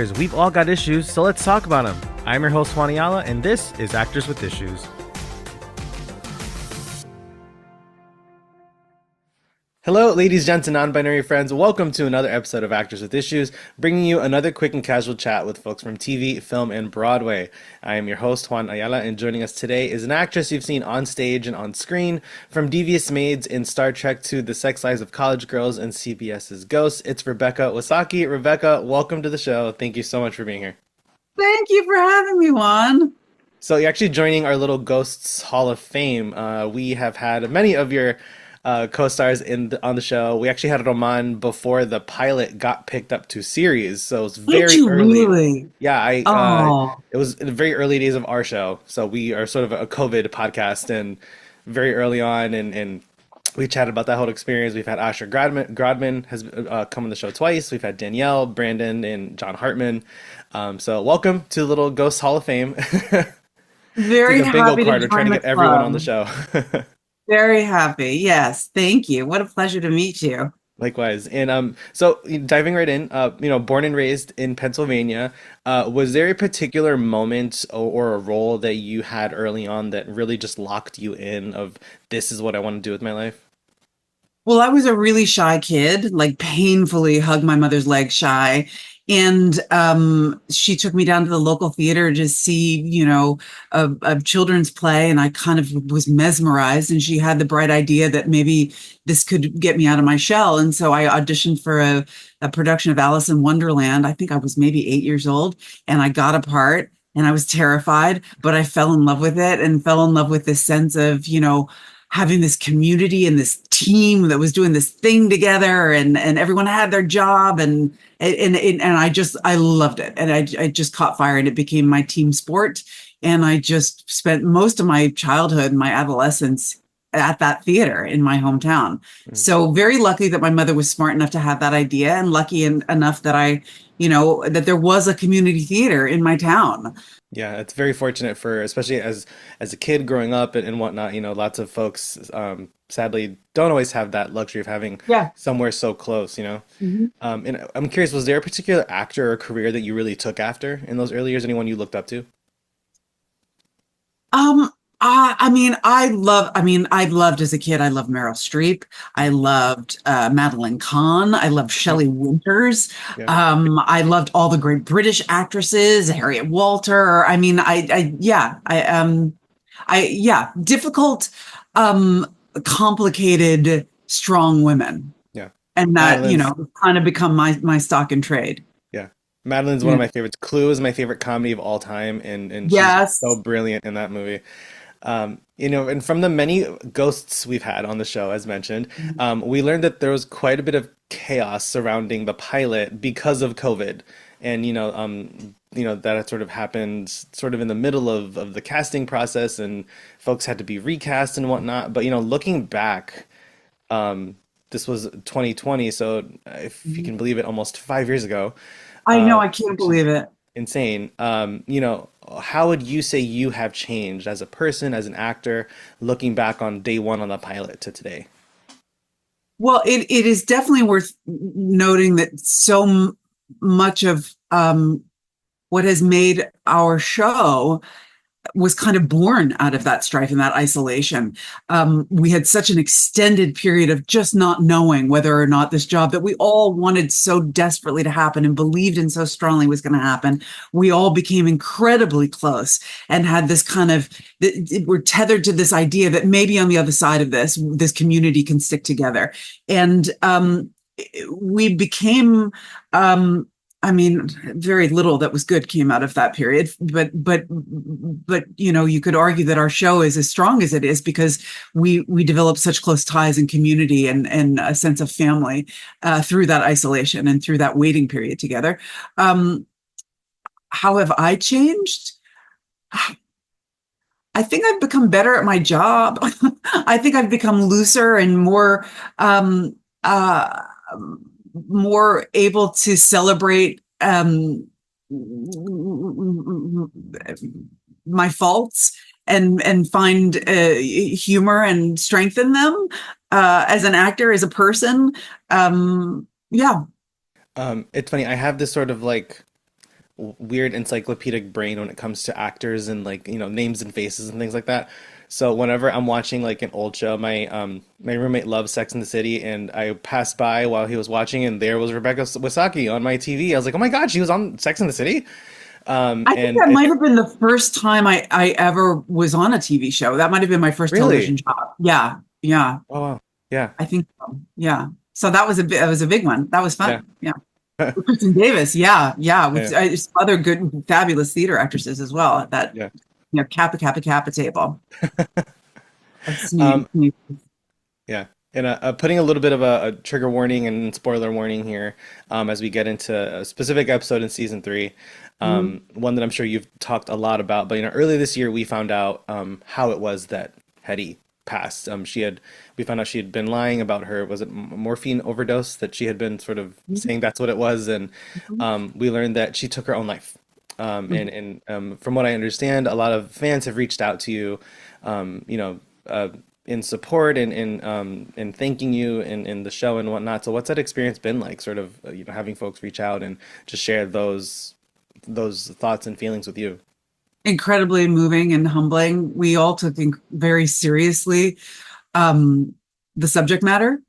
We've all got issues, so let's talk about them. I'm your host, Juan Ayala, and this is Actors with Issues. Hello, ladies, gents, and non-binary friends. Welcome to another episode of Actors with Issues, bringing you another quick and casual chat with folks from TV, film, and Broadway. I am your host, Juan Ayala, and joining us today is an actress you've seen on stage and on screen, from Devious Maids in Star Trek to The Sex Lives of College Girls and CBS's Ghosts. It's Rebecca Wisocky. Rebecca, welcome to the show. Thank you so much for being here. Thank you for having me, Juan. So you're actually joining our little Ghosts Hall of Fame. We have had many of your co-stars on the show. We actually had Roman before the pilot got picked up to series, so it's very Did you early. really? Yeah, Oh, it was in the very early days of our show. So we are sort of a COVID podcast, and very early on, and we chatted about that whole experience. We've had Asher Grodman has come on the show twice. We've had Danielle, Brandon, and John Hartman. So welcome to the little Ghost Hall of Fame. very It's like a bingo happy card. to We're trying join to the get everyone on the club. show. Very happy. Yes, thank you. What a pleasure to meet you. Likewise. And so diving right in, born and raised in Pennsylvania, was there a particular moment or a role that you had early on that really just locked you in of this is what I want to do with my life? Well, I was a really shy kid, like painfully hug my mother's leg shy. And she took me down to the local theater to see, a children's play. And I kind of was mesmerized. And she had the bright idea that maybe this could get me out of my shell. And so I auditioned for a production of Alice in Wonderland. I think I was maybe 8 years old. And I got a part. And I was terrified, but I fell in love with it and fell in love with this sense of, having this community and this team that was doing this thing together, and everyone had their job, and I loved it, and I just caught fire, and it became my team sport. And I just spent most of my childhood and my adolescence at that theater in my hometown. Mm. So very lucky that my mother was smart enough to have that idea, and lucky enough that that there was a community theater in my town. Yeah, it's very fortunate for, especially as a kid growing up and whatnot, lots of folks sadly don't always have that luxury of having Yeah. somewhere so close, you know. Mhm. And I'm curious, was there a particular actor or career that you really took after in those early years? Anyone you looked up to? Um, I loved as a kid. I loved Meryl Streep. I loved Madeline Kahn. I loved Yep. Shelley Winters. Yeah. I loved all the great British actresses, Harriet Walter. Difficult, um, complicated, strong women, Yeah. and that Madeline's kind of become my stock in trade. Yeah. Madeline's one Yeah. of my favorites. Clue is my favorite comedy of all time, and she's so Yes. brilliant in that movie. And from the many ghosts we've had on the show, as mentioned, we learned that there was quite a bit of chaos surrounding the pilot because of COVID. And that had sort of happened sort of in the middle of the casting process, and folks had to be recast and whatnot. But looking back, this was 2020, so if you can believe it, almost 5 years ago, I know. uh, I can't which is believe it. insane. How would you say you have changed as a person, as an actor, looking back on day one on the pilot to today? Well, it is definitely worth noting that much of what has made our show was kind of born out of that strife and that isolation. We had such an extended period of just not knowing whether or not this job that we all wanted so desperately to happen and believed in so strongly was going to happen. We all became incredibly close and had this kind of, we're tethered to this idea that maybe on the other side of this community can stick together. And we became, very little that was good came out of that period, but you could argue that our show is as strong as it is because we developed such close ties and community and a sense of family through that isolation and through that waiting period together. Um, how have I changed? I think I've become better at my job. I think I've become looser and um, uh, more able to celebrate my faults and find humor and strength in them as an actor, as a person. Yeah. It's funny. I have this sort of like weird encyclopedic brain when it comes to actors and like, names and faces and things like that. So whenever I'm watching like an old show, my roommate loves Sex and the City, and I passed by while he was watching, and there was Rebecca Wisocky on my TV. I was like, oh my God, she was on Sex and the City. I think And that might it's have been the first time I ever was on a TV show. That might have been my first really, television job. Yeah, yeah, oh wow, yeah, I think so. Yeah. So that was that was a big one. That was yeah, fun. Yeah. With Kristen Davis. Yeah, yeah. With yeah, some other good, fabulous theater actresses as well at that, yeah. Kappa Kappa Kappa table. Of Um, Sneak. Yeah. And putting a little bit of a trigger warning and spoiler warning here as we get into a specific episode in season three, one that I'm sure you've talked a lot about. But earlier this year we found out how it was that Hetty passed. We found out she had been lying about her, was it morphine overdose, that she had been sort of saying that's what it was, and we learned that she took her own life. And from what I understand, a lot of fans have reached out to you, in support and thanking you in the show and whatnot. So what's that experience been like, sort of, having folks reach out and just share those thoughts and feelings with you? Incredibly moving and humbling. We all took very seriously um, the subject matter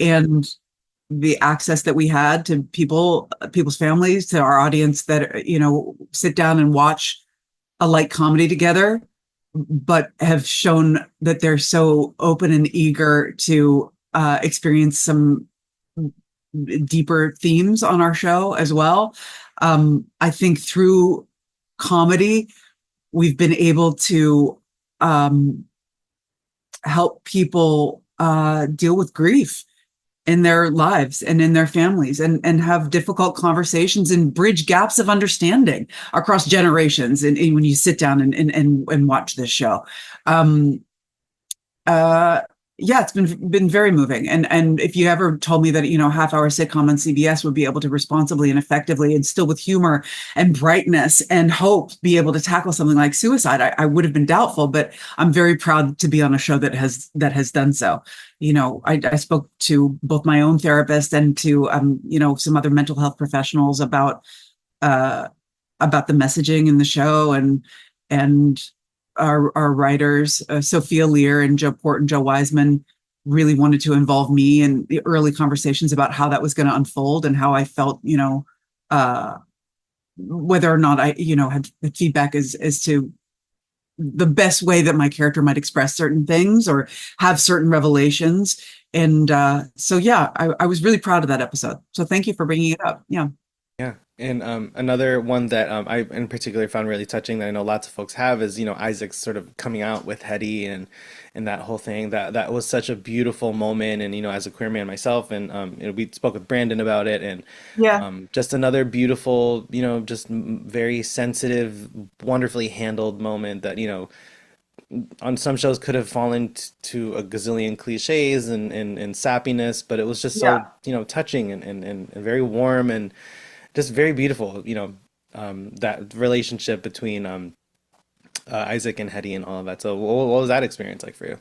and the access that we had to people's families, to our audience that, sit down and watch a light comedy together, but have shown that they're so open and eager to experience some deeper themes on our show as well. I think through comedy, we've been able to help people deal with grief in their lives and in their families, and have difficult conversations and bridge gaps of understanding across generations. And when you sit down and watch this show, um, uh, yeah, it's been very moving. And if you ever told me that, half-hour sitcom on CBS would be able to responsibly and effectively and still with humor and brightness and hope be able to tackle something like suicide, I would have been doubtful. But I'm very proud to be on a show that has done so. I spoke to both my own therapist and to some other mental health professionals uh, about the messaging in the show, and our writers, Sophia Lear and Joe Port and Joe Wiseman, really wanted to involve me in the early conversations about how that was going to unfold and how I felt, uh, whether or not I, had feedback as to the best way that my character might express certain things or have certain revelations. And so, yeah, I was really proud of that episode. So thank you for bringing it up. Yeah. Yeah. And another one that I in particular found really touching, that I know lots of folks have, is Isaac's sort of coming out with Hetty and that whole thing. That was such a beautiful moment. And as a queer man myself, and we spoke with Brandon about it, and Yeah. just another beautiful, just very sensitive, wonderfully handled moment that on some shows could have fallen to a gazillion cliches and sappiness, but it was just so Yeah. touching and very warm and just very beautiful, that relationship between Isaac and Hetty and all of that. So what was that experience like for you?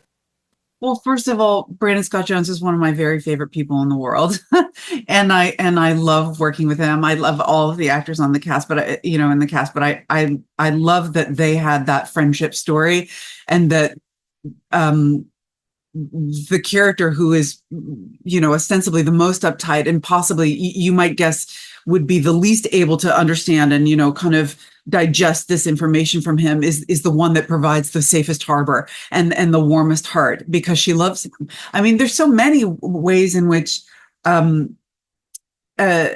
Well, first of all, Brandon Scott Jones is one of my very favorite people in the world, and I love working with him. I love all of the actors on the cast, but in the cast. But I love that they had that friendship story, and that um, the character who is, ostensibly the most uptight and possibly you might guess would be the least able to understand and, kind of digest this information from him is the one that provides the safest harbor and the warmest heart, because she loves him. I mean, there's so many ways in which um, uh,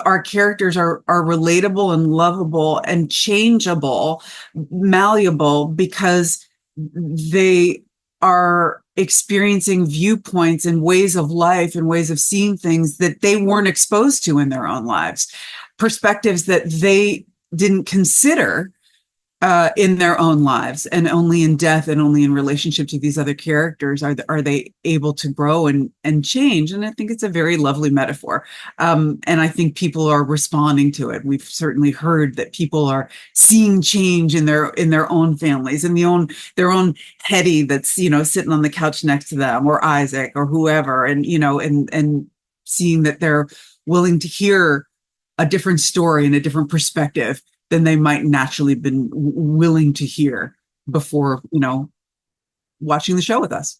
our characters are relatable and lovable and changeable, malleable, because they are experiencing viewpoints and ways of life and ways of seeing things that they weren't exposed to in their own lives, perspectives that they didn't consider in their own lives, and only in death and only in relationship to these other characters are they able to grow and change. And I think it's a very lovely metaphor, and I think people are responding to it. We've certainly heard that people are seeing change in their own families, and their own Hetty that's sitting on the couch next to them, or Isaac or whoever, and and seeing that they're willing to hear a different story and a different perspective than they might naturally been willing to hear before, watching the show with us.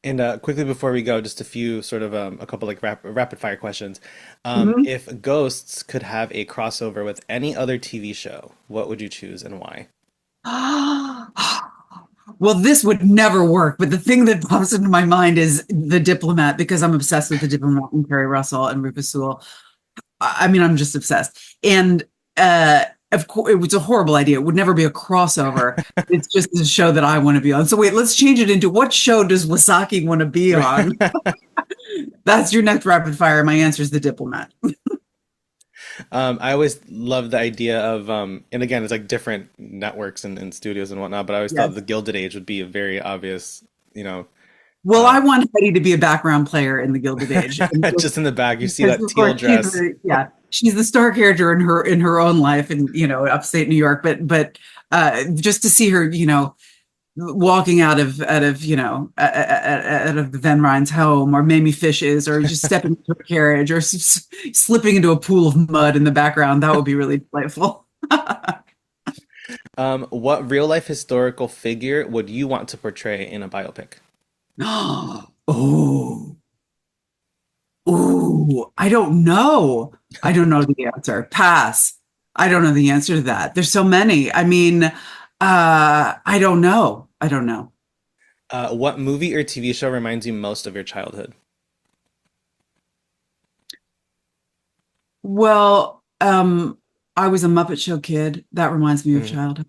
And quickly before we go, just a few sort of a couple like rapid fire questions. Mhm. If Ghosts could have a crossover with any other TV show, what would you choose and why? Well, this would never work, but the thing that pops into my mind is The Diplomat, because I'm obsessed with The Diplomat and Kerry Russell and Rufus Sewell. I mean, I'm just obsessed. And of course, it was a horrible idea. It would never be a crossover. It's just a show that I want to be on. So wait, let's change it into what show does Wisocky want to be on? That's your next rapid fire. My answer is The Diplomat. I always loved the idea of, and again, it's like different networks and studios and whatnot, but I always thought Yes. the Gilded Age would be a very obvious, Well, uh, I want Hetty to be a background player in the Gilded Age. And just in the back, you see because that of teal course dress. she's the star character in her own life in upstate New York, but just to see her walking out of Van Ryn's home, or Mamie Fish's, or just stepping into a carriage, or slipping into a pool of mud in the background, that would be really delightful. What real life historical figure would you want to portray in a biopic? Oh, I don't know. I don't know the answer. Pass. I don't know the answer to that. There's so many. I mean, I don't know. I don't know. What movie or TV show reminds you most of your childhood? Well, I was a Muppet Show kid. That reminds me of Mm, childhood.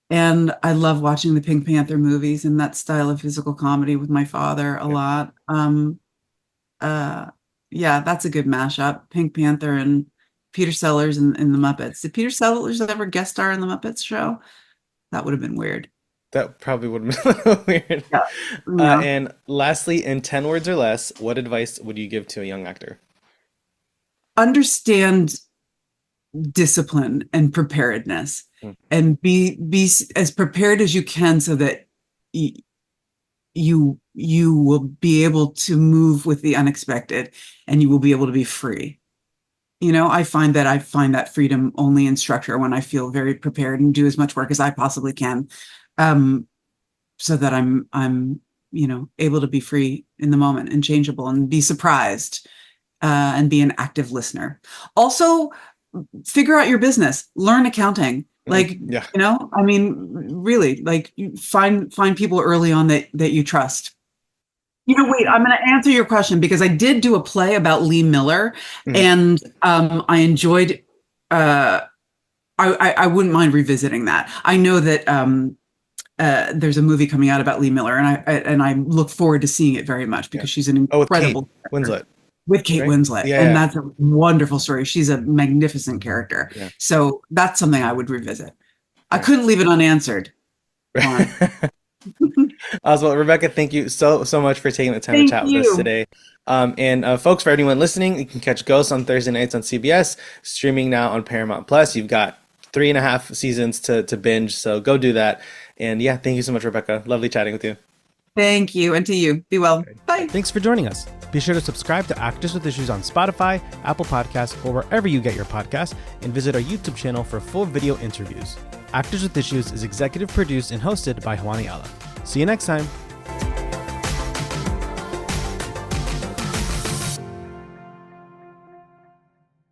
And I love watching the Pink Panther movies and that style of physical comedy with my father a yeah. lot. Uh, yeah, that's a good mashup. Pink Panther and Peter Sellers and the Muppets. Did Peter Sellers ever guest star in the Muppets show? That would have been weird. That probably would have been a little weird. Yeah. Yeah. And lastly, in 10 words or less, what advice would you give to a young actor? Understand discipline and preparedness, Mm, and be as prepared as you can, so that y- you will be able to move with the unexpected, and you will be able to be free. I find that freedom only in structure, when I feel very prepared and do as much work as I possibly can, um, so that I'm able to be free in the moment and changeable and be surprised, and be an active listener. Also, figure out your business, learn accounting. mm, Like, yeah. I mean, really, like, you find people early on that you trust. Wait, I'm going to answer your question, because I did do a play about Lee Miller, Mhm. and I enjoyed. Uh, I wouldn't mind revisiting that. I know that there's a movie coming out about Lee Miller, and I look forward to seeing it very much, Yeah. because she's an Oh, with Kate incredible character Winslet, with Kate right? Winslet, Yeah, and yeah, that's a wonderful story. She's a magnificent character. yeah. So that's something I would revisit. I Yeah. couldn't leave it unanswered, Juan. Oswald, Rebecca, thank you so much for taking the time to Thank chat with us you. today. And folks, for anyone listening, you can catch Ghosts on Thursday nights on CBS, streaming now on Paramount Plus. You've got 3.5 seasons to binge, so go do that. And yeah, thank you so much, Rebecca. Lovely chatting with you. Thank you, and to you. Be well. Bye. Thanks for joining us. Be sure to subscribe to Actors with Issues on Spotify, Apple Podcasts, or wherever you get your podcasts, and visit our YouTube channel for full video interviews. Actors with Issues is executive produced and hosted by Juan Ayala. See you next time.